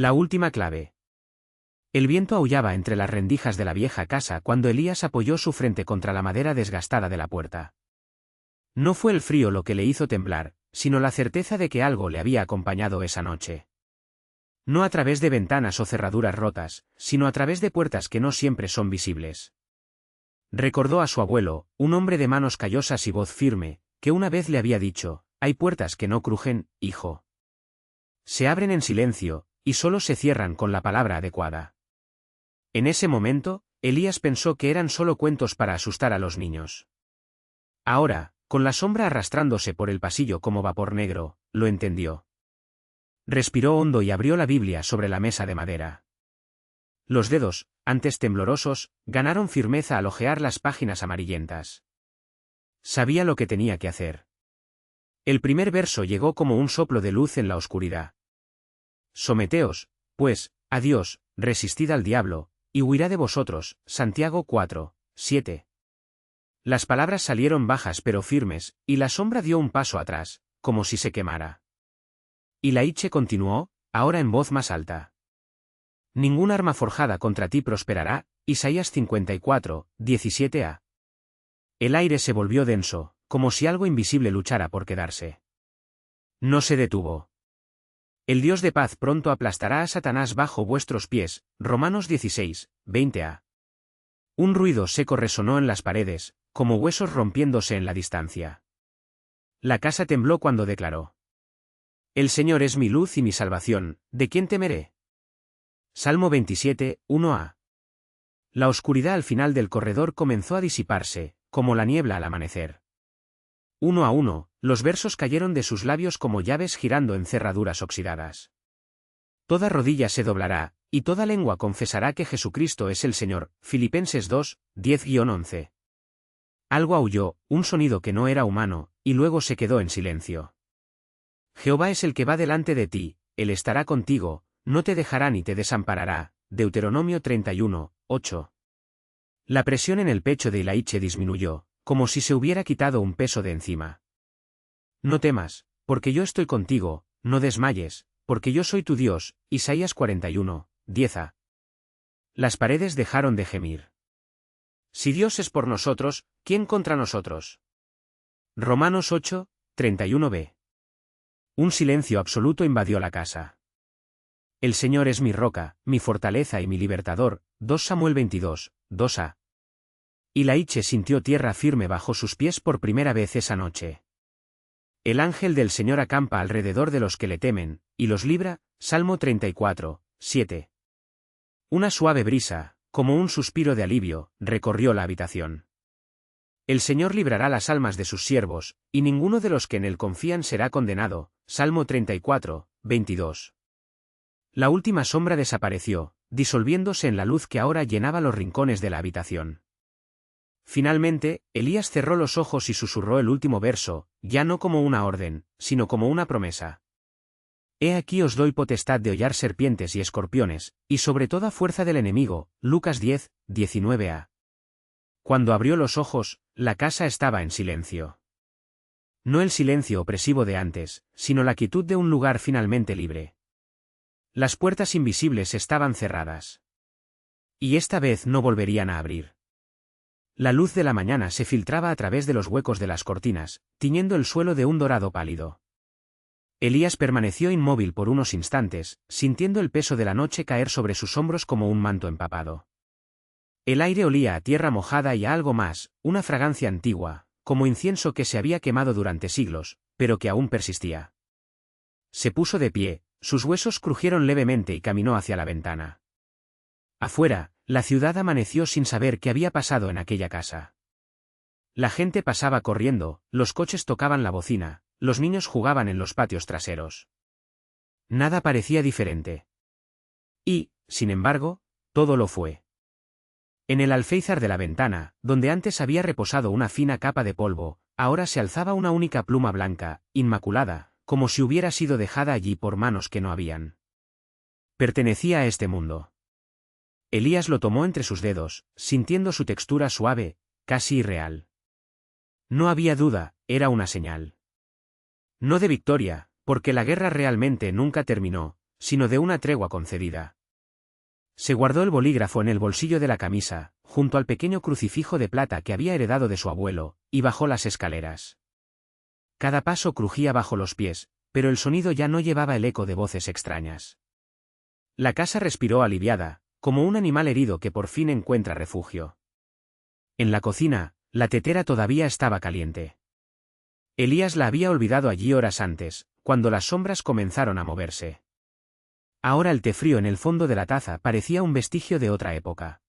La última clave. El viento aullaba entre las rendijas de la vieja casa cuando Elías apoyó su frente contra la madera desgastada de la puerta. No fue el frío lo que le hizo temblar, sino la certeza de que algo le había acompañado esa noche. No a través de ventanas o cerraduras rotas, sino a través de puertas que no siempre son visibles. Recordó a su abuelo, un hombre de manos callosas y voz firme, que una vez le había dicho: hay puertas que no crujen, hijo. Se abren en silencio, y solo se cierran con la palabra adecuada. En ese momento, Elías pensó que eran solo cuentos para asustar a los niños. Ahora, con la sombra arrastrándose por el pasillo como vapor negro, lo entendió. Respiró hondo y abrió la Biblia sobre la mesa de madera. Los dedos, antes temblorosos, ganaron firmeza al hojear las páginas amarillentas. Sabía lo que tenía que hacer. El primer verso llegó como un soplo de luz en la oscuridad. Someteos, pues, a Dios, resistid al diablo, y huirá de vosotros. Santiago 4, 7. Las palabras salieron bajas pero firmes, y la sombra dio un paso atrás, como si se quemara. Y la Iche continuó, ahora en voz más alta. Ningún arma forjada contra ti prosperará. Isaías 54, 17a. El aire se volvió denso, como si algo invisible luchara por quedarse. No se detuvo. El Dios de paz pronto aplastará a Satanás bajo vuestros pies. Romanos 16, 20a. Un ruido seco resonó en las paredes, como huesos rompiéndose en la distancia. La casa tembló cuando declaró: El Señor es mi luz y mi salvación, ¿de quién temeré? Salmo 27, 1a. La oscuridad al final del corredor comenzó a disiparse, como la niebla al amanecer. Uno a uno, los versos cayeron de sus labios como llaves girando en cerraduras oxidadas. Toda rodilla se doblará, y toda lengua confesará que Jesucristo es el Señor. Filipenses 2, 10-11. Algo aulló, un sonido que no era humano, y luego se quedó en silencio. Jehová es el que va delante de ti, Él estará contigo, no te dejará ni te desamparará. Deuteronomio 31, 8. La presión en el pecho de Ilaiche disminuyó, como si se hubiera quitado un peso de encima. No temas, porque yo estoy contigo, no desmayes, porque yo soy tu Dios. Isaías 41, 10a. Las paredes dejaron de gemir. Si Dios es por nosotros, ¿quién contra nosotros? Romanos 8, 31b. Un silencio absoluto invadió la casa. El Señor es mi roca, mi fortaleza y mi libertador. 2 Samuel 22, 2a. Ilaiche sintió tierra firme bajo sus pies por primera vez esa noche. El ángel del Señor acampa alrededor de los que le temen, y los libra. Salmo 34, 7. Una suave brisa, como un suspiro de alivio, recorrió la habitación. El Señor librará las almas de sus siervos, y ninguno de los que en él confían será condenado. Salmo 34, 22. La última sombra desapareció, disolviéndose en la luz que ahora llenaba los rincones de la habitación. Finalmente, Elías cerró los ojos y susurró el último verso, ya no como una orden, sino como una promesa. He aquí os doy potestad de hollar serpientes y escorpiones, y sobre toda fuerza del enemigo. Lucas 10, 19a. Cuando abrió los ojos, la casa estaba en silencio. No el silencio opresivo de antes, sino la quietud de un lugar finalmente libre. Las puertas invisibles estaban cerradas. Y esta vez no volverían a abrir. La luz de la mañana se filtraba a través de los huecos de las cortinas, tiñendo el suelo de un dorado pálido. Elías permaneció inmóvil por unos instantes, sintiendo el peso de la noche caer sobre sus hombros como un manto empapado. El aire olía a tierra mojada y a algo más, una fragancia antigua, como incienso que se había quemado durante siglos, pero que aún persistía. Se puso de pie, sus huesos crujieron levemente y caminó hacia la ventana. Afuera, la ciudad amaneció sin saber qué había pasado en aquella casa. La gente pasaba corriendo, los coches tocaban la bocina, los niños jugaban en los patios traseros. Nada parecía diferente. Y, sin embargo, todo lo fue. En el alféizar de la ventana, donde antes había reposado una fina capa de polvo, ahora se alzaba una única pluma blanca, inmaculada, como si hubiera sido dejada allí por manos que no habían. Pertenecía a este mundo. Elías lo tomó entre sus dedos, sintiendo su textura suave, casi irreal. No había duda, era una señal. No de victoria, porque la guerra realmente nunca terminó, sino de una tregua concedida. Se guardó el bolígrafo en el bolsillo de la camisa, junto al pequeño crucifijo de plata que había heredado de su abuelo, y bajó las escaleras. Cada paso crujía bajo los pies, pero el sonido ya no llevaba el eco de voces extrañas. La casa respiró aliviada, como un animal herido que por fin encuentra refugio. En la cocina, la tetera todavía estaba caliente. Elías la había olvidado allí horas antes, cuando las sombras comenzaron a moverse. Ahora el té frío en el fondo de la taza parecía un vestigio de otra época.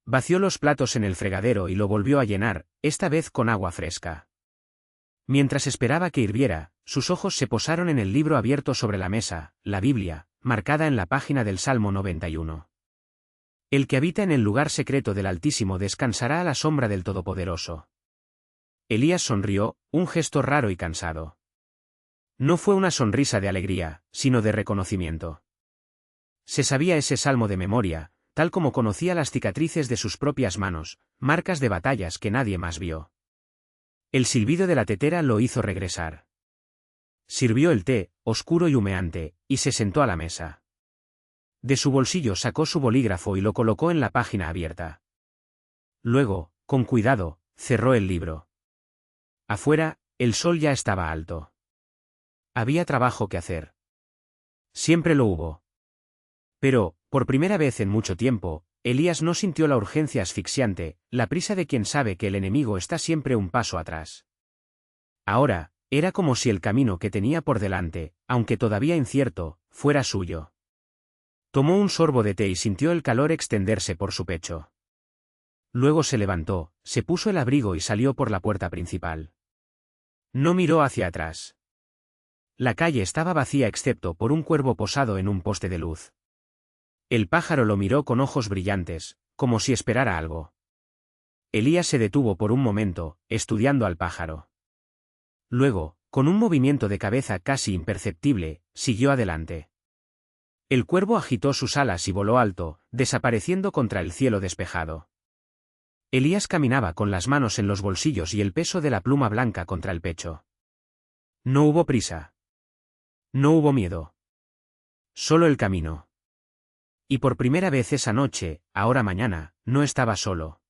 Vació los platos en el fregadero y lo volvió a llenar, esta vez con agua fresca. Mientras esperaba que hirviera, sus ojos se posaron en el libro abierto sobre la mesa, la Biblia, marcada en la página del Salmo 91. El que habita en el lugar secreto del Altísimo descansará a la sombra del Todopoderoso. Elías sonrió, un gesto raro y cansado. No fue una sonrisa de alegría, sino de reconocimiento. Se sabía ese salmo de memoria, tal como conocía las cicatrices de sus propias manos, marcas de batallas que nadie más vio. El silbido de la tetera lo hizo regresar. Sirvió el té, oscuro y humeante, y se sentó a la mesa. De su bolsillo sacó su bolígrafo y lo colocó en la página abierta. Luego, con cuidado, cerró el libro. Afuera, el sol ya estaba alto. Había trabajo que hacer. Siempre lo hubo. Pero, por primera vez en mucho tiempo, Elías no sintió la urgencia asfixiante, la prisa de quien sabe que el enemigo está siempre un paso atrás. Ahora, era como si el camino que tenía por delante, aunque todavía incierto, fuera suyo. Tomó un sorbo de té y sintió el calor extenderse por su pecho. Luego se levantó, se puso el abrigo y salió por la puerta principal. No miró hacia atrás. La calle estaba vacía excepto por un cuervo posado en un poste de luz. El pájaro lo miró con ojos brillantes, como si esperara algo. Elías se detuvo por un momento, estudiando al pájaro. Luego, con un movimiento de cabeza casi imperceptible, siguió adelante. El cuervo agitó sus alas y voló alto, desapareciendo contra el cielo despejado. Elías caminaba con las manos en los bolsillos y el peso de la pluma blanca contra el pecho. No hubo prisa. No hubo miedo. Solo el camino. Y por primera vez esa noche, ahora mañana, no estaba solo.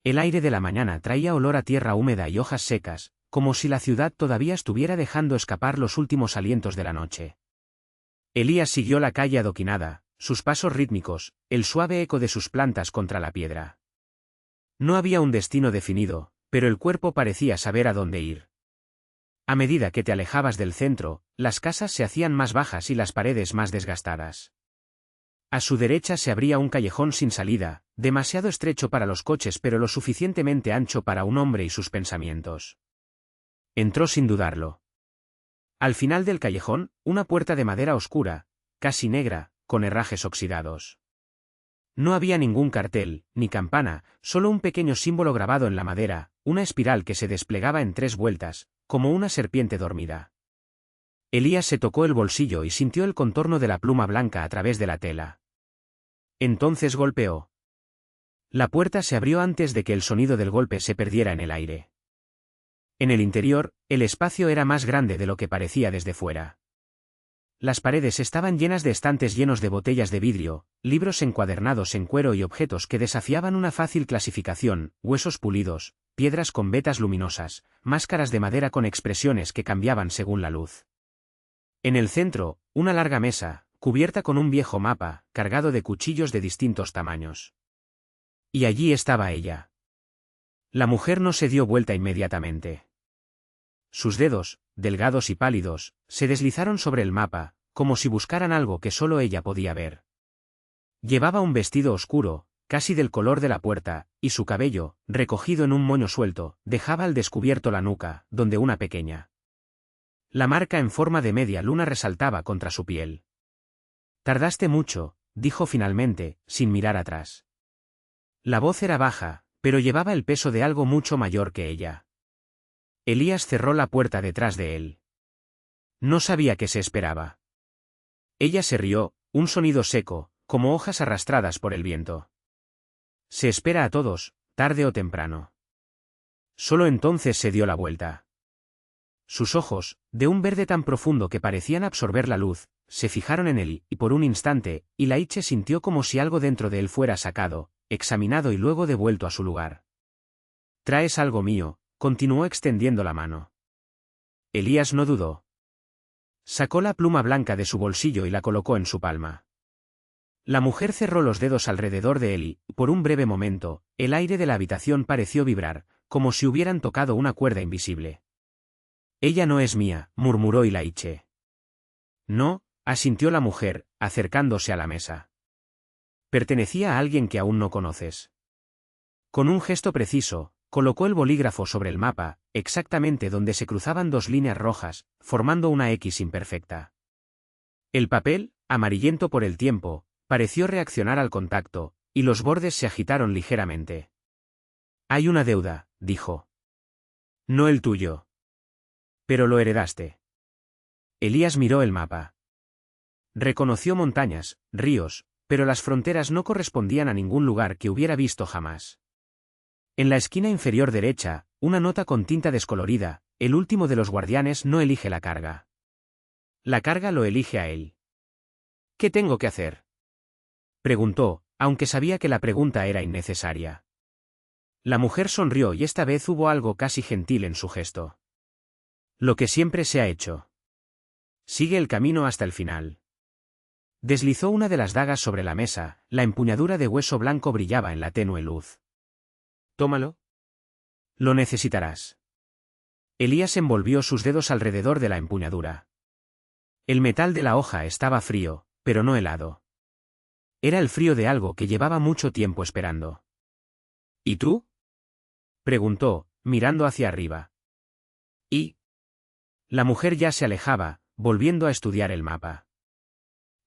El aire de la mañana traía olor a tierra húmeda y hojas secas, como si la ciudad todavía estuviera dejando escapar los últimos alientos de la noche. Elías siguió la calle adoquinada, sus pasos rítmicos, el suave eco de sus plantas contra la piedra. No había un destino definido, pero el cuerpo parecía saber a dónde ir. A medida que te alejabas del centro, las casas se hacían más bajas y las paredes más desgastadas. A su derecha se abría un callejón sin salida, demasiado estrecho para los coches pero lo suficientemente ancho para un hombre y sus pensamientos. Entró sin dudarlo. Al final del callejón, una puerta de madera oscura, casi negra, con herrajes oxidados. No había ningún cartel, ni campana, solo un pequeño símbolo grabado en la madera, una espiral que se desplegaba en 3 vueltas, como una serpiente dormida. Elías se tocó el bolsillo y sintió el contorno de la pluma blanca a través de la tela. Entonces golpeó. La puerta se abrió antes de que el sonido del golpe se perdiera en el aire. En el interior, el espacio era más grande de lo que parecía desde fuera. Las paredes estaban llenas de estantes llenos de botellas de vidrio, libros encuadernados en cuero y objetos que desafiaban una fácil clasificación, huesos pulidos, piedras con vetas luminosas, máscaras de madera con expresiones que cambiaban según la luz. En el centro, una larga mesa, cubierta con un viejo mapa, cargado de cuchillos de distintos tamaños. Y allí estaba ella. La mujer no se dio vuelta inmediatamente. Sus dedos, delgados y pálidos, se deslizaron sobre el mapa, como si buscaran algo que solo ella podía ver. Llevaba un vestido oscuro, casi del color de la puerta, y su cabello, recogido en un moño suelto, dejaba al descubierto la nuca, donde una pequeña. La marca en forma de media luna resaltaba contra su piel. Tardaste mucho, dijo finalmente, sin mirar atrás. La voz era baja, pero llevaba el peso de algo mucho mayor que ella. Elías cerró la puerta detrás de él. No sabía qué se esperaba. Ella se rió, un sonido seco, como hojas arrastradas por el viento. Se espera a todos, tarde o temprano. Solo entonces se dio la vuelta. Sus ojos, de un verde tan profundo que parecían absorber la luz, se fijaron en él, y por un instante, Ilaiche sintió como si algo dentro de él fuera sacado, examinado y luego devuelto a su lugar. «¿Traes algo mío?», continuó extendiendo la mano. Elías no dudó. Sacó la pluma blanca de su bolsillo y la colocó en su palma. La mujer cerró los dedos alrededor de él y, por un breve momento, el aire de la habitación pareció vibrar, como si hubieran tocado una cuerda invisible. «Ella no es mía», murmuró Ilaiche. «No», asintió la mujer, acercándose a la mesa. «Pertenecía a alguien que aún no conoces». Con un gesto preciso, colocó el bolígrafo sobre el mapa, exactamente donde se cruzaban dos líneas rojas, formando una X imperfecta. El papel, amarillento por el tiempo, pareció reaccionar al contacto, y los bordes se agitaron ligeramente. «Hay una deuda», dijo. «No el tuyo. Pero lo heredaste». Elías miró el mapa. Reconoció montañas, ríos, pero las fronteras no correspondían a ningún lugar que hubiera visto jamás. En la esquina inferior derecha, una nota con tinta descolorida: «El último de los guardianes no elige la carga. La carga lo elige a él». «¿Qué tengo que hacer?», preguntó, aunque sabía que la pregunta era innecesaria. La mujer sonrió y esta vez hubo algo casi gentil en su gesto. «Lo que siempre se ha hecho. Sigue el camino hasta el final». Deslizó una de las dagas sobre la mesa, la empuñadura de hueso blanco brillaba en la tenue luz. «Tómalo. Lo necesitarás». Elías envolvió sus dedos alrededor de la empuñadura. El metal de la hoja estaba frío, pero no helado. Era el frío de algo que llevaba mucho tiempo esperando. «¿Y tú?», preguntó, mirando hacia arriba. «¿Y?». La mujer ya se alejaba, volviendo a estudiar el mapa.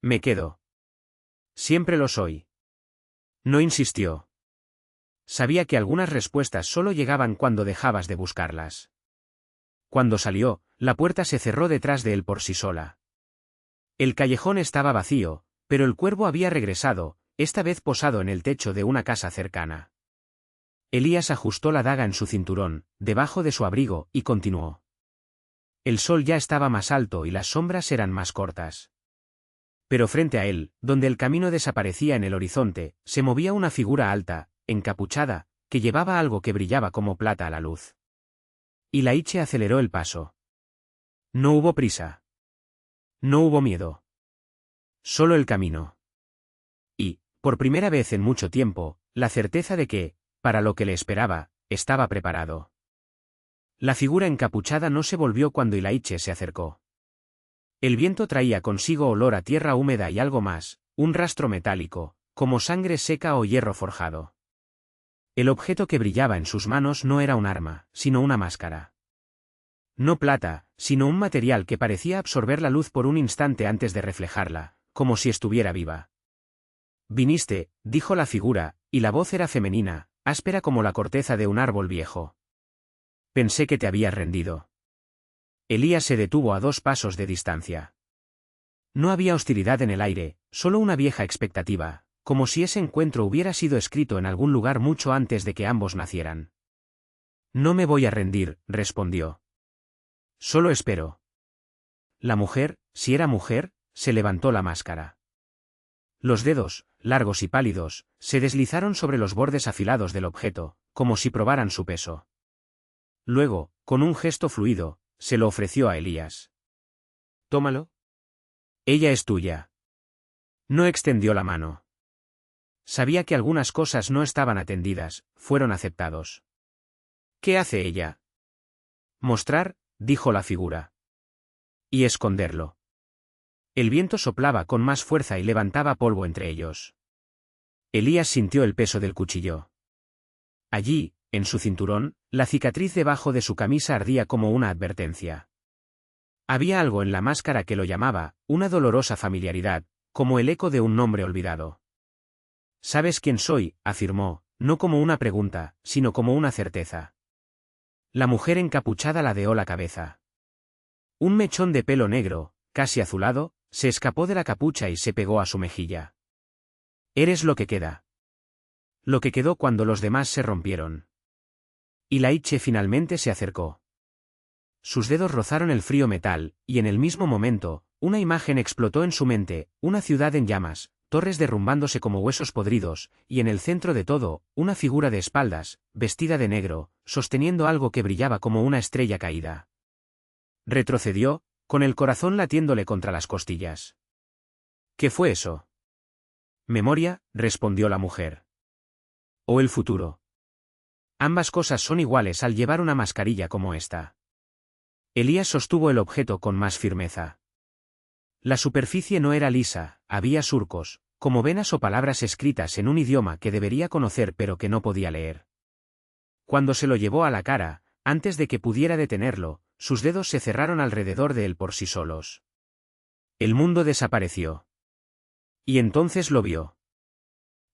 «Me quedo. Siempre lo soy». No insistió. Sabía que algunas respuestas solo llegaban cuando dejabas de buscarlas. Cuando salió, la puerta se cerró detrás de él por sí sola. El callejón estaba vacío, pero el cuervo había regresado, esta vez posado en el techo de una casa cercana. Elías ajustó la daga en su cinturón, debajo de su abrigo, y continuó. El sol ya estaba más alto y las sombras eran más cortas. Pero frente a él, donde el camino desaparecía en el horizonte, se movía una figura alta, encapuchada, que llevaba algo que brillaba como plata a la luz. Ilaiche aceleró el paso. No hubo prisa. No hubo miedo. Solo el camino. Y, por primera vez en mucho tiempo, la certeza de que, para lo que le esperaba, estaba preparado. La figura encapuchada no se volvió cuando Ilaiche se acercó. El viento traía consigo olor a tierra húmeda y algo más, un rastro metálico, como sangre seca o hierro forjado. El objeto que brillaba en sus manos no era un arma, sino una máscara. No plata, sino un material que parecía absorber la luz por un instante antes de reflejarla, como si estuviera viva. «Viniste», dijo la figura, y la voz era femenina, áspera como la corteza de un árbol viejo. «Pensé que te habías rendido». Elías se detuvo a 2 pasos de distancia. No había hostilidad en el aire, solo una vieja expectativa, como si ese encuentro hubiera sido escrito en algún lugar mucho antes de que ambos nacieran. «No me voy a rendir», respondió. «Solo espero». La mujer, si era mujer, se levantó la máscara. Los dedos, largos y pálidos, se deslizaron sobre los bordes afilados del objeto, como si probaran su peso. Luego, con un gesto fluido, se lo ofreció a Elías. «Tómalo. Ella es tuya». No extendió la mano. Sabía que algunas cosas no estaban atendidas, fueron aceptados. «¿Qué hace ella?». «Mostrar», dijo la figura. «Y esconderlo». El viento soplaba con más fuerza y levantaba polvo entre ellos. Elías sintió el peso del cuchillo. Allí, en su cinturón, la cicatriz debajo de su camisa ardía como una advertencia. Había algo en la máscara que lo llamaba, una dolorosa familiaridad, como el eco de un nombre olvidado. «¿Sabes quién soy?», afirmó, no como una pregunta, sino como una certeza. La mujer encapuchada ladeó la cabeza. Un mechón de pelo negro, casi azulado, se escapó de la capucha y se pegó a su mejilla. «Eres lo que queda. Lo que quedó cuando los demás se rompieron». Ilaiche finalmente se acercó. Sus dedos rozaron el frío metal, y en el mismo momento, una imagen explotó en su mente, una ciudad en llamas, torres derrumbándose como huesos podridos, y en el centro de todo, una figura de espaldas, vestida de negro, sosteniendo algo que brillaba como una estrella caída. Retrocedió, con el corazón latiéndole contra las costillas. ¿Qué fue eso? Memoria, respondió la mujer. ¿O el futuro? Ambas cosas son iguales al llevar una mascarilla como esta. Elías sostuvo el objeto con más firmeza. La superficie no era lisa, había surcos, como venas o palabras escritas en un idioma que debería conocer pero que no podía leer. Cuando se lo llevó a la cara, antes de que pudiera detenerlo, sus dedos se cerraron alrededor de él por sí solos. El mundo desapareció. Y entonces lo vio.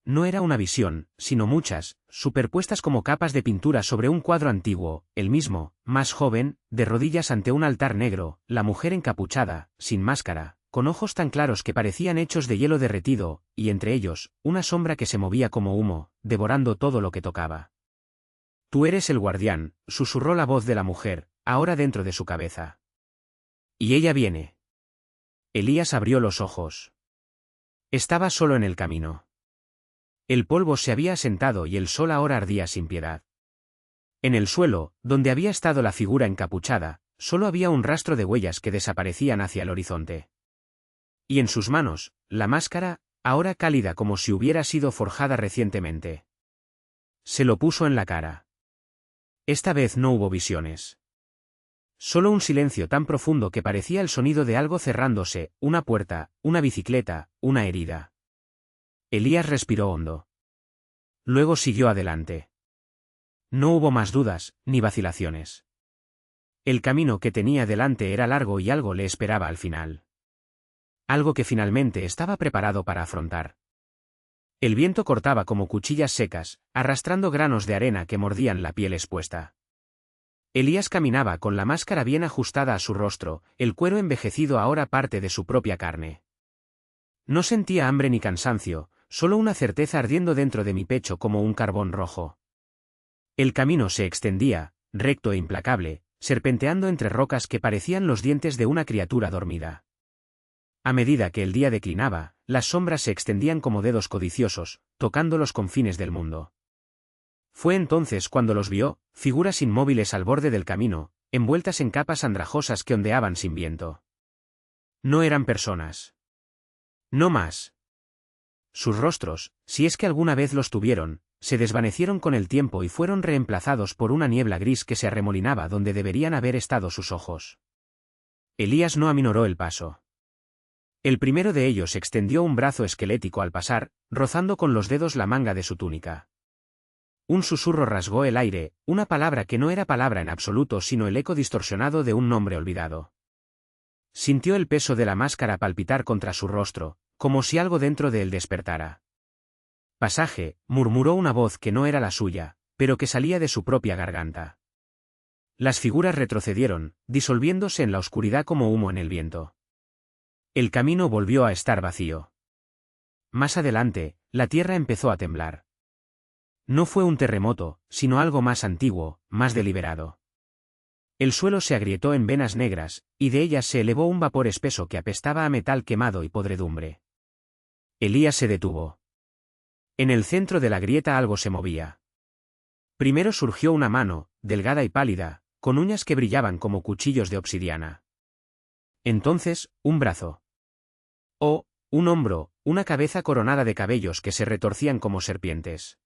No era una visión, sino muchas, superpuestas como capas de pintura sobre un cuadro antiguo, el mismo, más joven, de rodillas ante un altar negro, la mujer encapuchada, sin máscara, con ojos tan claros que parecían hechos de hielo derretido, y entre ellos, una sombra que se movía como humo, devorando todo lo que tocaba. Tú eres el guardián, susurró la voz de la mujer, ahora dentro de su cabeza. Y ella viene. Elías abrió los ojos. Estaba solo en el camino. El polvo se había asentado y el sol ahora ardía sin piedad. En el suelo, donde había estado la figura encapuchada, solo había un rastro de huellas que desaparecían hacia el horizonte. Y en sus manos, la máscara, ahora cálida como si hubiera sido forjada recientemente. Se lo puso en la cara. Esta vez no hubo visiones. Solo un silencio tan profundo que parecía el sonido de algo cerrándose, una puerta, una bicicleta, una herida. Elías respiró hondo. Luego siguió adelante. No hubo más dudas, ni vacilaciones. El camino que tenía delante era largo y algo le esperaba al final. Algo que finalmente estaba preparado para afrontar. El viento cortaba como cuchillas secas, arrastrando granos de arena que mordían la piel expuesta. Elías caminaba con la máscara bien ajustada a su rostro, el cuero envejecido ahora parte de su propia carne. No sentía hambre ni cansancio, solo una certeza ardiendo dentro de mi pecho como un carbón rojo. El camino se extendía, recto e implacable, serpenteando entre rocas que parecían los dientes de una criatura dormida. A medida que el día declinaba, las sombras se extendían como dedos codiciosos, tocando los confines del mundo. Fue entonces cuando los vio, figuras inmóviles al borde del camino, envueltas en capas andrajosas que ondeaban sin viento. No eran personas. No más. Sus rostros, si es que alguna vez los tuvieron, se desvanecieron con el tiempo y fueron reemplazados por una niebla gris que se arremolinaba donde deberían haber estado sus ojos. Elías no aminoró el paso. El primero de ellos extendió un brazo esquelético al pasar, rozando con los dedos la manga de su túnica. Un susurro rasgó el aire, una palabra que no era palabra en absoluto sino el eco distorsionado de un nombre olvidado. Sintió el peso de la máscara palpitar contra su rostro, como si algo dentro de él despertara. Pasaje, murmuró una voz que no era la suya, pero que salía de su propia garganta. Las figuras retrocedieron, disolviéndose en la oscuridad como humo en el viento. El camino volvió a estar vacío. Más adelante, la tierra empezó a temblar. No fue un terremoto, sino algo más antiguo, más deliberado. El suelo se agrietó en venas negras, y de ellas se elevó un vapor espeso que apestaba a metal quemado y podredumbre. Elías se detuvo. En el centro de la grieta algo se movía. Primero surgió una mano, delgada y pálida, con uñas que brillaban como cuchillos de obsidiana. Entonces, un brazo. Oh, un hombro, una cabeza coronada de cabellos que se retorcían como serpientes.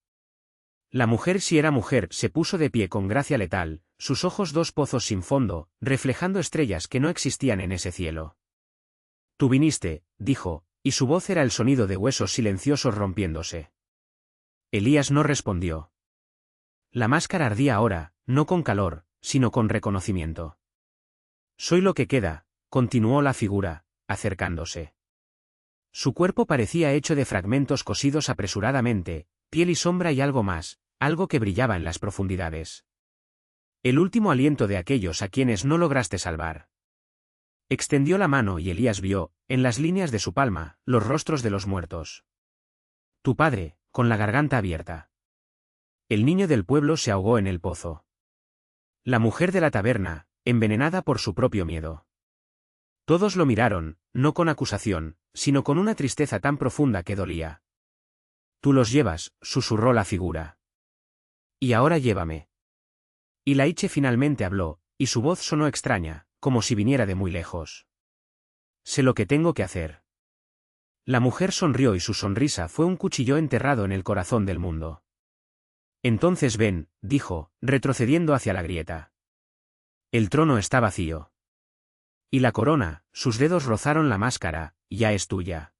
La mujer, si era mujer, se puso de pie con gracia letal, sus ojos dos pozos sin fondo, reflejando estrellas que no existían en ese cielo. Tú viniste, dijo, y su voz era el sonido de huesos silenciosos rompiéndose. Elías no respondió. La máscara ardía ahora, no con calor, sino con reconocimiento. Soy lo que queda, continuó la figura, acercándose. Su cuerpo parecía hecho de fragmentos cosidos apresuradamente, piel y sombra y algo más, algo que brillaba en las profundidades. El último aliento de aquellos a quienes no lograste salvar. Extendió la mano y Elías vio, en las líneas de su palma, los rostros de los muertos. Tu padre, con la garganta abierta. El niño del pueblo se ahogó en el pozo. La mujer de la taberna, envenenada por su propio miedo. Todos lo miraron, no con acusación, sino con una tristeza tan profunda que dolía. Tú los llevas, susurró la figura. Y ahora llévame. Y Laiche finalmente habló, y su voz sonó extraña, como si viniera de muy lejos. Sé lo que tengo que hacer. La mujer sonrió y su sonrisa fue un cuchillo enterrado en el corazón del mundo. Entonces ven, dijo, retrocediendo hacia la grieta. El trono está vacío. Y la corona, sus dedos rozaron la máscara, ya es tuya.